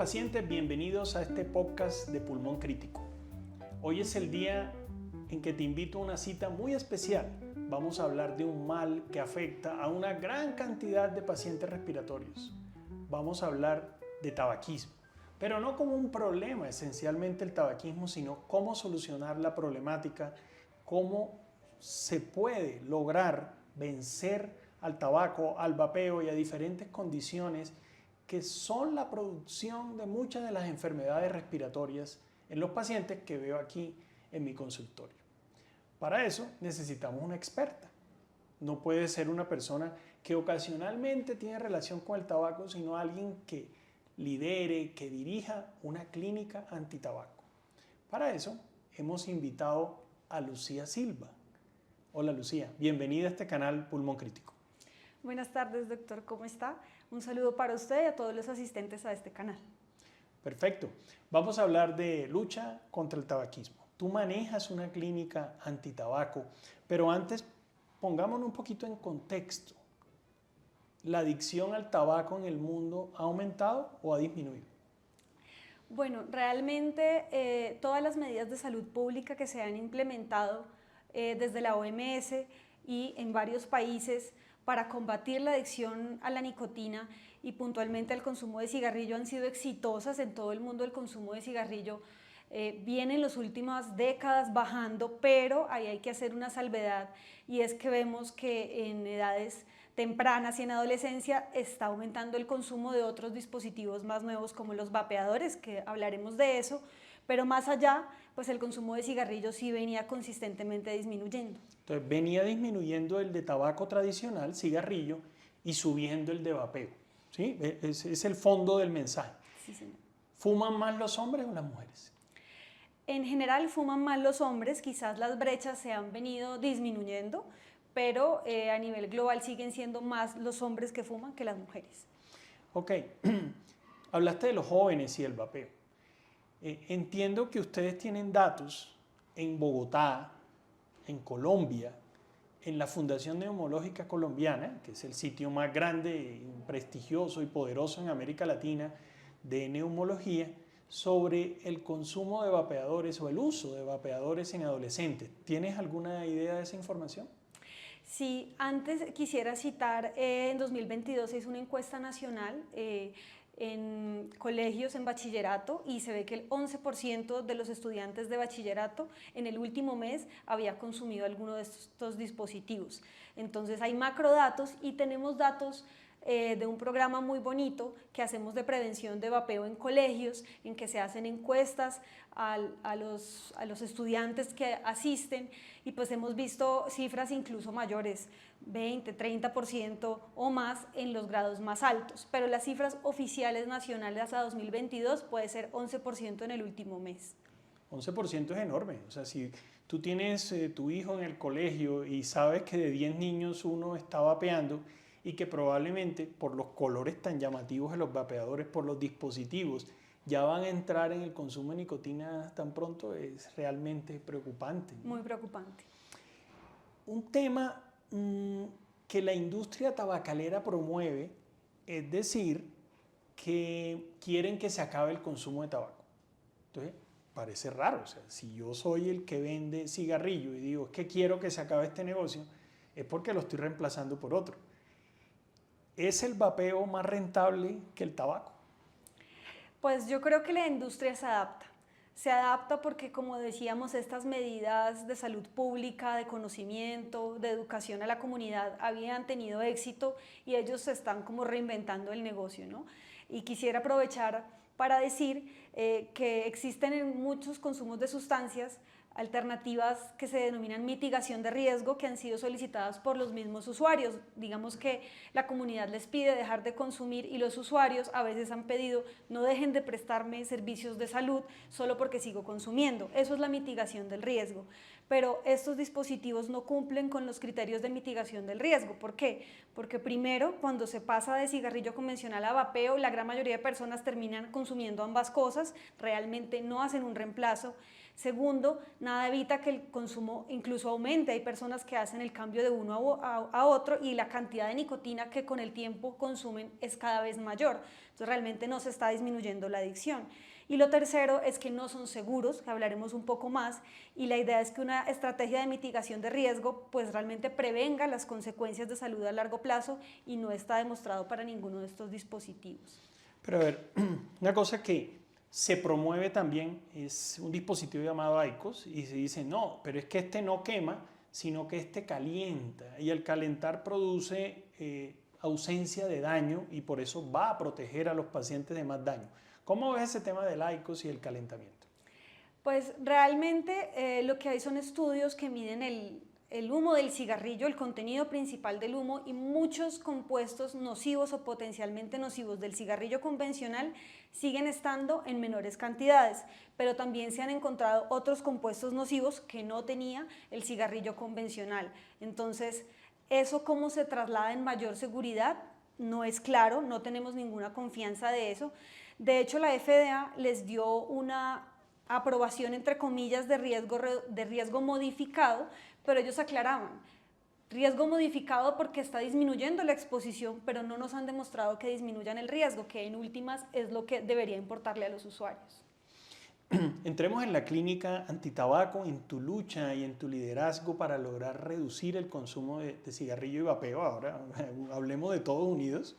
pacientes, bienvenidos a este podcast de Pulmón Crítico. Hoy es el día en que te invito a una cita muy especial. Vamos a hablar de un mal que afecta a una gran cantidad de pacientes respiratorios. Vamos a hablar de tabaquismo, pero no como un problema esencialmente el tabaquismo, sino cómo solucionar la problemática, cómo se puede lograr vencer al tabaco, al vapeo y a diferentes condiciones que son la producción de muchas de las enfermedades respiratorias en los pacientes que veo aquí en mi consultorio. Para eso necesitamos una experta. No puede ser una persona que ocasionalmente tiene relación con el tabaco, sino alguien que lidere, que dirija una clínica antitabaco. Para eso hemos invitado a Lucía Silva. Hola Lucía, bienvenida a este canal Pulmón Crítico. Buenas tardes, doctor, ¿cómo está? Un saludo para usted y a todos los asistentes a este canal. Perfecto. Vamos a hablar de lucha contra el tabaquismo. Tú manejas una clínica antitabaco, pero antes pongámonos un poquito en contexto. ¿La adicción al tabaco en el mundo ha aumentado o ha disminuido? Bueno, realmente todas las medidas de salud pública que se han implementado desde la OMS y en varios países para combatir la adicción a la nicotina y puntualmente al consumo de cigarrillo han sido exitosas en todo el mundo. El consumo de cigarrillo viene en las últimas décadas bajando, pero ahí hay que hacer una salvedad, y es que vemos que en edades tempranas y en adolescencia está aumentando el consumo de otros dispositivos más nuevos como los vapeadores, que hablaremos de eso, pero más allá, pues el consumo de cigarrillos sí venía consistentemente disminuyendo. Entonces venía disminuyendo el de tabaco tradicional, cigarrillo, y subiendo el de vapeo. ¿Sí? Es el fondo del mensaje. Sí, señor. ¿Fuman más los hombres o las mujeres? En general fuman más los hombres, quizás las brechas se han venido disminuyendo, pero a nivel global siguen siendo más los hombres que fuman que las mujeres. Ok, hablaste de los jóvenes y el vapeo. Entiendo que ustedes tienen datos en Bogotá, en Colombia, en la Fundación Neumológica Colombiana, que es el sitio más grande, prestigioso y poderoso en América Latina de neumología, sobre el consumo de vapeadores o el uso de vapeadores en adolescentes. ¿Tienes alguna idea de esa información? Sí, antes quisiera citar, en 2022 se hizo una encuesta nacional en colegios en bachillerato y se ve que el 11% de los estudiantes de bachillerato en el último mes había consumido alguno de estos dispositivos. Entonces hay macrodatos y tenemos datos de un programa muy bonito que hacemos de prevención de vapeo en colegios, en que se hacen encuestas a los estudiantes que asisten, y pues hemos visto cifras incluso mayores, 20, 30% o más en los grados más altos, pero las cifras oficiales nacionales hasta 2022 puede ser 11% en el último mes. 11% es enorme. O sea, si tú tienes tu hijo en el colegio y sabes que de 10 niños uno está vapeando, y que probablemente por los colores tan llamativos de los vapeadores, por los dispositivos, ya van a entrar en el consumo de nicotina tan pronto, es realmente preocupante. Muy preocupante. Un tema que la industria tabacalera promueve, es decir, que quieren que se acabe el consumo de tabaco. Entonces, parece raro. O sea, si yo soy el que vende cigarrillo y digo, es que quiero que se acabe este negocio, es porque lo estoy reemplazando por otro. ¿Es el vapeo más rentable que el tabaco? Pues yo creo que la industria se adapta. Se adapta porque, como decíamos, estas medidas de salud pública, de conocimiento, de educación a la comunidad habían tenido éxito y ellos se están como reinventando el negocio, ¿no? Y quisiera aprovechar para decir que existen en muchos consumos de sustancias alternativas que se denominan mitigación de riesgo, que han sido solicitadas por los mismos usuarios. Digamos que la comunidad les pide dejar de consumir y los usuarios a veces han pedido no dejen de prestarme servicios de salud solo porque sigo consumiendo. Eso es la mitigación del riesgo. Pero estos dispositivos no cumplen con los criterios de mitigación del riesgo. ¿Por qué? Porque primero, cuando se pasa de cigarrillo convencional a vapeo, la gran mayoría de personas terminan consumiendo ambas cosas, realmente no hacen un reemplazo. Segundo, nada evita que el consumo incluso aumente. Hay personas que hacen el cambio de uno a otro y la cantidad de nicotina que con el tiempo consumen es cada vez mayor. Entonces realmente no se está disminuyendo la adicción. Y lo tercero es que no son seguros, que hablaremos un poco más, y la idea es que una estrategia de mitigación de riesgo pues realmente prevenga las consecuencias de salud a largo plazo y no está demostrado para ninguno de estos dispositivos. Pero a ver, una cosa que se promueve también es un dispositivo llamado IQOS y se dice, no, pero es que este no quema, sino que este calienta y el calentar produce ausencia de daño y por eso va a proteger a los pacientes de más daño. ¿Cómo ves ese tema del IQOS y el calentamiento? Pues realmente lo que hay son estudios que miden el humo del cigarrillo, el contenido principal del humo y muchos compuestos nocivos o potencialmente nocivos del cigarrillo convencional siguen estando en menores cantidades, pero también se han encontrado otros compuestos nocivos que no tenía el cigarrillo convencional. Entonces, ¿eso cómo se traslada en mayor seguridad? No es claro, no tenemos ninguna confianza de eso. De hecho, la FDA les dio una aprobación entre comillas de riesgo modificado, pero ellos aclaraban, riesgo modificado porque está disminuyendo la exposición, pero no nos han demostrado que disminuyan el riesgo, que en últimas es lo que debería importarle a los usuarios. Entremos en la clínica antitabaco, en tu lucha y en tu liderazgo para lograr reducir el consumo de cigarrillo y vapeo. Ahora hablemos de todos unidos.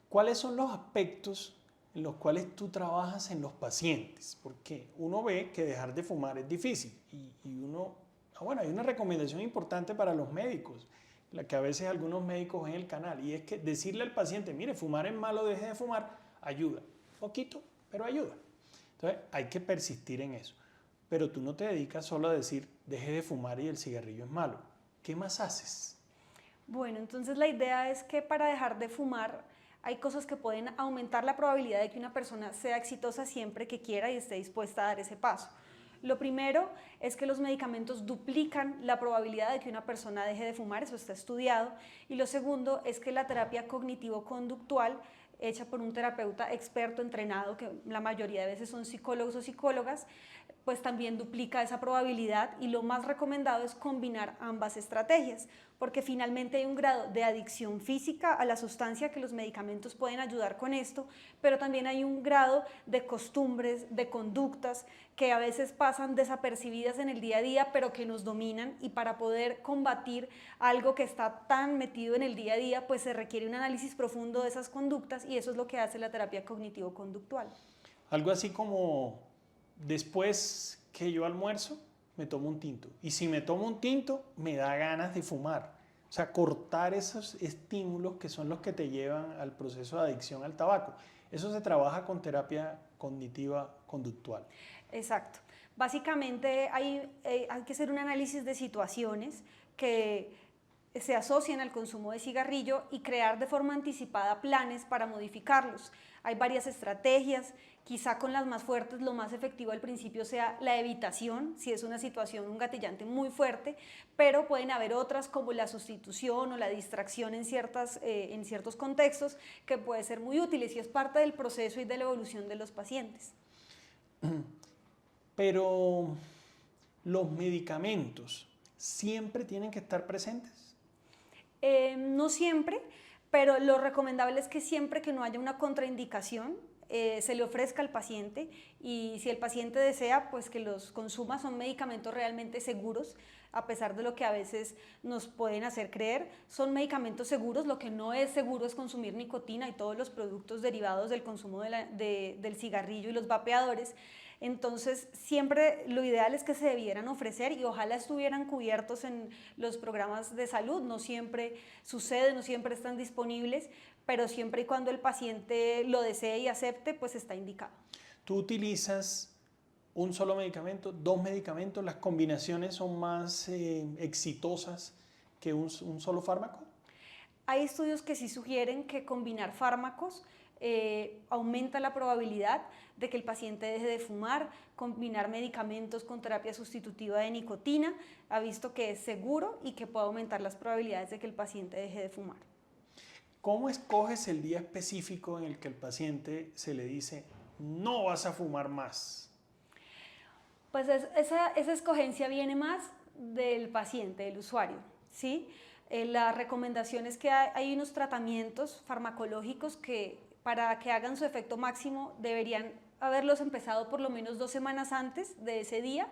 ¿Cuáles son los aspectos en los cuales tú trabajas en los pacientes? Porque uno ve que dejar de fumar es difícil y uno, bueno, hay una recomendación importante para los médicos, la que a veces algunos médicos ven en el canal, y es que decirle al paciente, mire, fumar es malo, deje de fumar, ayuda, poquito, pero ayuda. Entonces hay que persistir en eso. Pero tú no te dedicas solo a decir, deje de fumar y el cigarrillo es malo. ¿Qué más haces? Bueno, entonces la idea es que para dejar de fumar hay cosas que pueden aumentar la probabilidad de que una persona sea exitosa siempre que quiera y esté dispuesta a dar ese paso. Lo primero es que los medicamentos duplican la probabilidad de que una persona deje de fumar, eso está estudiado. Y lo segundo es que la terapia cognitivo-conductual hecha por un terapeuta experto, entrenado, que la mayoría de veces son psicólogos o psicólogas, pues también duplica esa probabilidad y lo más recomendado es combinar ambas estrategias, porque finalmente hay un grado de adicción física a la sustancia que los medicamentos pueden ayudar con esto, pero también hay un grado de costumbres, de conductas que a veces pasan desapercibidas en el día a día, pero que nos dominan y para poder combatir algo que está tan metido en el día a día, pues se requiere un análisis profundo de esas conductas y eso es lo que hace la terapia cognitivo-conductual. Algo así como después que yo almuerzo, me tomo un tinto. Y si me tomo un tinto, me da ganas de fumar. O sea, cortar esos estímulos que son los que te llevan al proceso de adicción al tabaco. Eso se trabaja con terapia cognitiva conductual. Exacto. Básicamente hay que hacer un análisis de situaciones que se asocian al consumo de cigarrillo y crear de forma anticipada planes para modificarlos. Hay varias estrategias, quizá con las más fuertes lo más efectivo al principio sea la evitación, si es una situación, un gatillante muy fuerte, pero pueden haber otras como la sustitución o la distracción en ciertos contextos que puede ser muy útiles y es parte del proceso y de la evolución de los pacientes. Pero los medicamentos siempre tienen que estar presentes. No siempre, pero lo recomendable es que siempre que no haya una contraindicación, se le ofrezca al paciente y si el paciente desea, pues que los consuma, son medicamentos realmente seguros, a pesar de lo que a veces nos pueden hacer creer, son medicamentos seguros, lo que no es seguro es consumir nicotina y todos los productos derivados del consumo del cigarrillo y los vapeadores. Entonces, siempre lo ideal es que se debieran ofrecer y ojalá estuvieran cubiertos en los programas de salud. No siempre sucede, no siempre están disponibles, pero siempre y cuando el paciente lo desee y acepte, pues está indicado. ¿Tú utilizas un solo medicamento, dos medicamentos? ¿Las combinaciones son más exitosas que un solo fármaco? Hay estudios que sí sugieren que combinar fármacos aumenta la probabilidad de que el paciente deje de fumar. Combinar medicamentos con terapia sustitutiva de nicotina ha visto que es seguro y que puede aumentar las probabilidades de que el paciente deje de fumar. ¿Cómo escoges el día específico en el que el paciente se le dice no vas a fumar más? Pues esa escogencia viene más del paciente, del usuario, ¿sí? La recomendación es que hay unos tratamientos farmacológicos que para que hagan su efecto máximo deberían haberlos empezado por lo menos 2 semanas antes de ese día,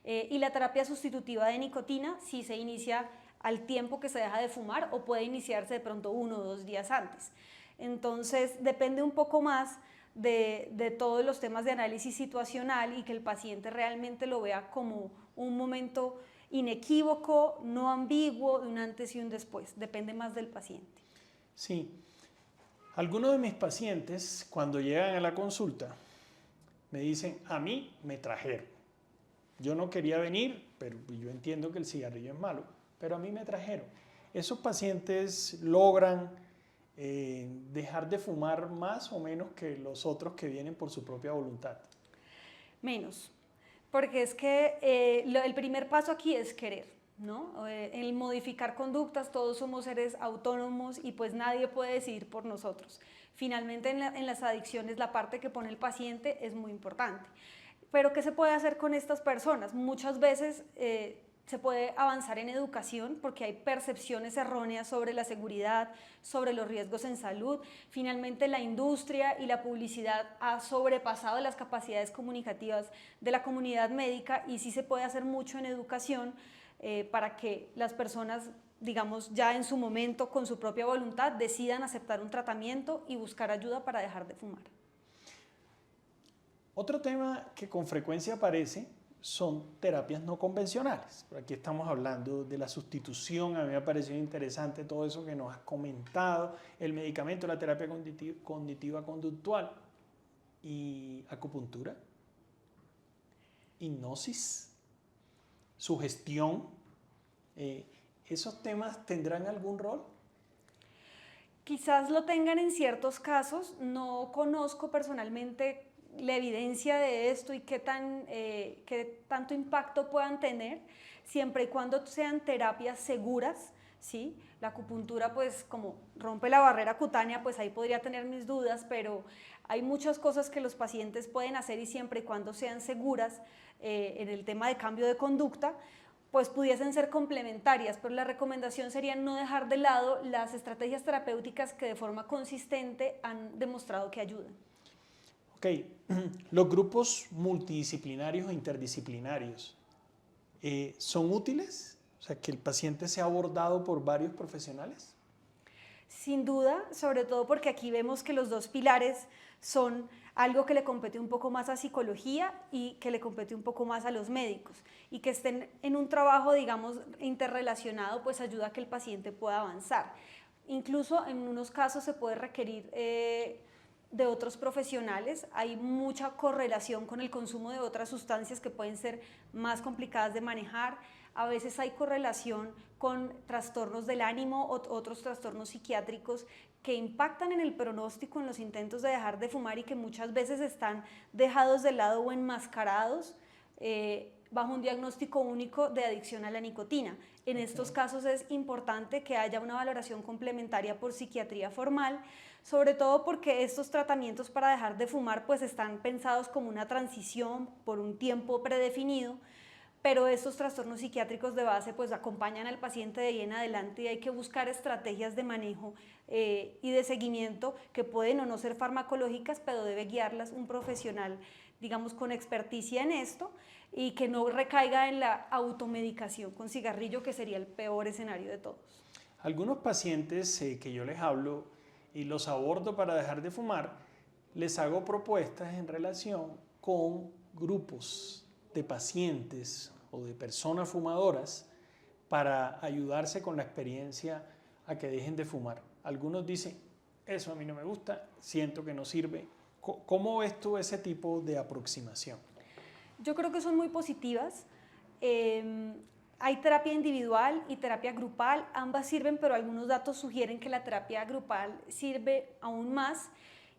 y la terapia sustitutiva de nicotina sí se inicia al tiempo que se deja de fumar o puede iniciarse de pronto 1 o 2 días antes. Entonces depende un poco más de todos los temas de análisis situacional y que el paciente realmente lo vea como un momento inequívoco, no ambiguo, de un antes y un después. Depende más del paciente. Sí. Algunos de mis pacientes, cuando llegan a la consulta, me dicen, a mí me trajeron. Yo no quería venir, pero yo entiendo que el cigarrillo es malo, pero a mí me trajeron. Esos pacientes logran dejar de fumar más o menos que los otros que vienen por su propia voluntad. Menos, porque es que el primer paso aquí es querer, ¿no? El modificar conductas, todos somos seres autónomos y pues nadie puede decidir por nosotros. Finalmente en las adicciones la parte que pone el paciente es muy importante. Pero ¿qué se puede hacer con estas personas? Muchas veces se puede avanzar en educación porque hay percepciones erróneas sobre la seguridad, sobre los riesgos en salud. Finalmente la industria y la publicidad ha sobrepasado las capacidades comunicativas de la comunidad médica y sí se puede hacer mucho en educación para que las personas, digamos, ya en su momento, con su propia voluntad, decidan aceptar un tratamiento y buscar ayuda para dejar de fumar. Otro tema que con frecuencia aparece son terapias no convencionales. Por aquí estamos hablando de la sustitución. A mí me ha parecido interesante todo eso que nos has comentado, el medicamento, la terapia cognitiva conductual y acupuntura, hipnosis, sugestión. ¿Esos temas tendrán algún rol? Quizás lo tengan en ciertos casos. No conozco personalmente la evidencia de esto y qué tanto impacto puedan tener, siempre y cuando sean terapias seguras, ¿sí? La acupuntura, pues como rompe la barrera cutánea, pues ahí podría tener mis dudas, pero hay muchas cosas que los pacientes pueden hacer y siempre y cuando sean seguras en el tema de cambio de conducta, pues pudiesen ser complementarias, pero la recomendación sería no dejar de lado las estrategias terapéuticas que de forma consistente han demostrado que ayudan. Ok, los grupos multidisciplinarios e interdisciplinarios, ¿son útiles? O sea, que el paciente sea abordado por varios profesionales. Sin duda, sobre todo porque aquí vemos que los dos pilares son algo que le compete un poco más a psicología y que le compete un poco más a los médicos, y que estén en un trabajo, digamos, interrelacionado, pues ayuda a que el paciente pueda avanzar. Incluso en unos casos se puede requerir de otros profesionales. Hay mucha correlación con el consumo de otras sustancias que pueden ser más complicadas de manejar. A veces hay correlación con trastornos del ánimo o otros trastornos psiquiátricos que impactan en el pronóstico en los intentos de dejar de fumar y que muchas veces están dejados de lado o enmascarados bajo un diagnóstico único de adicción a la nicotina. En estos casos es importante que haya una valoración complementaria por psiquiatría formal, sobre todo porque estos tratamientos para dejar de fumar pues están pensados como una transición por un tiempo predefinido, pero estos trastornos psiquiátricos de base pues acompañan al paciente de ahí en adelante y hay que buscar estrategias de manejo y de seguimiento que pueden o no ser farmacológicas, pero debe guiarlas un profesional, digamos, con experticia en esto y que no recaiga en la automedicación con cigarrillo, que sería el peor escenario de todos. Algunos pacientes que yo les hablo y los abordo para dejar de fumar, les hago propuestas en relación con grupos de pacientes o de personas fumadoras para ayudarse con la experiencia a que dejen de fumar. Algunos dicen, eso a mí no me gusta, siento que no sirve. ¿Cómo ves tú ese tipo de aproximación? Yo creo que son muy positivas. Hay terapia individual y terapia grupal, ambas sirven, pero algunos datos sugieren que la terapia grupal sirve aún más,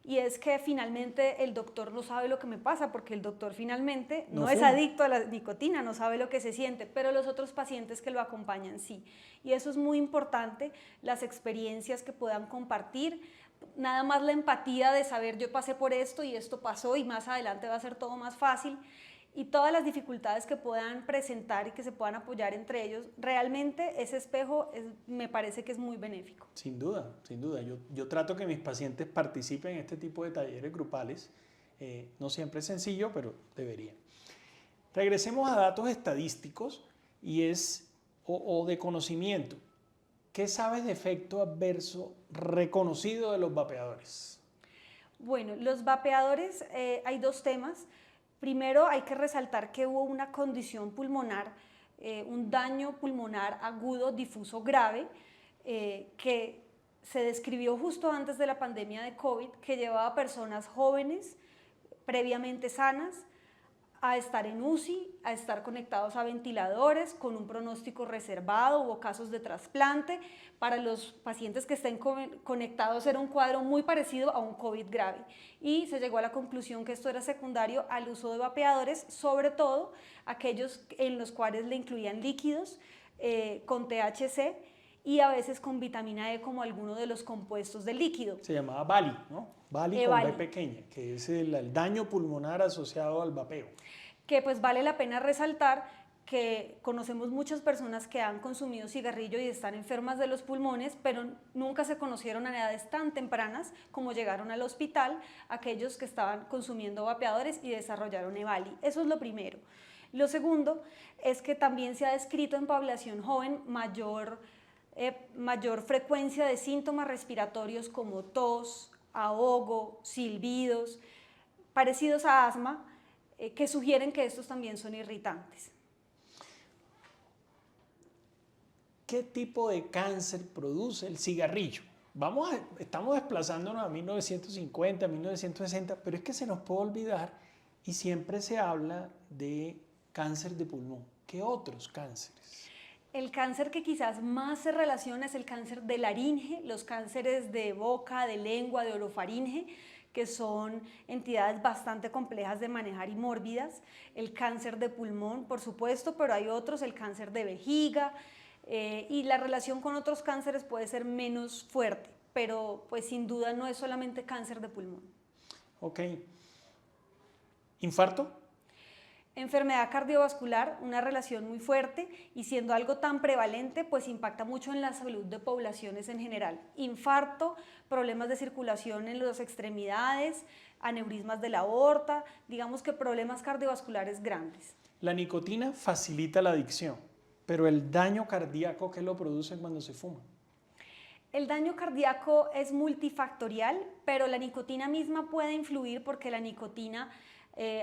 y es que finalmente el doctor no sabe lo que me pasa, porque el doctor finalmente no es adicto a la nicotina, no sabe lo que se siente, pero los otros pacientes que lo acompañan sí. Y eso es muy importante, las experiencias que puedan compartir, nada más la empatía de saber yo pasé por esto y esto pasó y más adelante va a ser todo más fácil. y todas las dificultades que puedan presentar y que se puedan apoyar entre ellos, realmente ese espejo me parece que es muy benéfico. Sin duda, sin duda. Yo trato que mis pacientes participen en este tipo de talleres grupales. No siempre es sencillo, pero deberían. Regresemos a datos estadísticos o de conocimiento. ¿Qué sabes de efecto adverso reconocido de los vapeadores? Bueno, los vapeadores, hay dos temas. Primero, hay que resaltar que hubo una condición pulmonar, un daño pulmonar agudo, difuso, grave, que se describió justo antes de la pandemia de COVID, que llevaba a personas jóvenes, previamente sanas, a estar en UCI, a estar conectados a ventiladores con un pronóstico reservado. Hubo casos de trasplante. Para los pacientes que estén conectados era un cuadro muy parecido a un COVID grave, y se llegó a la conclusión que esto era secundario al uso de vapeadores, sobre todo aquellos en los cuales le incluían líquidos con THC y a veces con vitamina E como alguno de los compuestos del líquido. Se llamaba Vali, ¿no? Vali con B pequeña, que es el daño pulmonar asociado al vapeo. Que pues vale la pena resaltar que conocemos muchas personas que han consumido cigarrillo y están enfermas de los pulmones, pero nunca se conocieron a edades tan tempranas como llegaron al hospital aquellos que estaban consumiendo vapeadores y desarrollaron EVALI. Eso es lo primero. Lo segundo es que también se ha descrito en población joven mayor frecuencia de síntomas respiratorios como tos, ahogo, silbidos, parecidos a asma, que sugieren que estos también son irritantes. ¿Qué tipo de cáncer produce el cigarrillo? Estamos desplazándonos a 1950, 1960, pero es que se nos puede olvidar y siempre se habla de cáncer de pulmón. ¿Qué otros cánceres? El cáncer que quizás más se relaciona es el cáncer de laringe, los cánceres de boca, de lengua, de orofaringe, que son entidades bastante complejas de manejar y mórbidas. El cáncer de pulmón, por supuesto, pero hay otros, el cáncer de vejiga, y la relación con otros cánceres puede ser menos fuerte, pero pues sin duda no es solamente cáncer de pulmón. Ok. ¿Infarto? Enfermedad cardiovascular, una relación muy fuerte, y siendo algo tan prevalente, pues impacta mucho en la salud de poblaciones en general. Infarto, problemas de circulación en las extremidades, aneurismas de la aorta, digamos que problemas cardiovasculares grandes. La nicotina facilita la adicción, pero el daño cardíaco, ¿qué lo produce cuando se fuma? El daño cardíaco es multifactorial, pero la nicotina misma puede influir porque la nicotina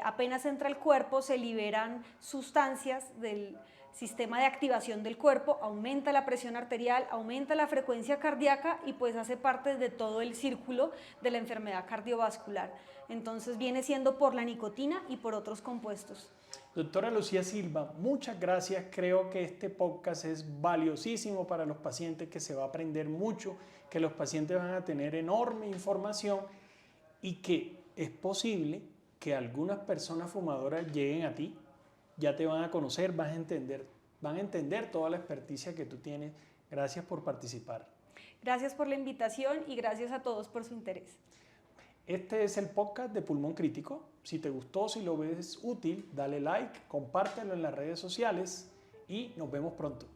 apenas entra al cuerpo, se liberan sustancias del sistema de activación del cuerpo, aumenta la presión arterial, aumenta la frecuencia cardíaca y pues hace parte de todo el círculo de la enfermedad cardiovascular. Entonces viene siendo por la nicotina y por otros compuestos. Doctora Lucía Silva, muchas gracias. Creo que este podcast es valiosísimo para los pacientes, que se va a aprender mucho, que los pacientes van a tener enorme información y que es posible que algunas personas fumadoras lleguen a ti, ya te van a conocer, van a entender toda la experticia que tú tienes. Gracias por participar. Gracias por la invitación y gracias a todos por su interés. Este es el podcast de Pulmón Crítico. Si te gustó, si lo ves útil, dale like, compártelo en las redes sociales y nos vemos pronto.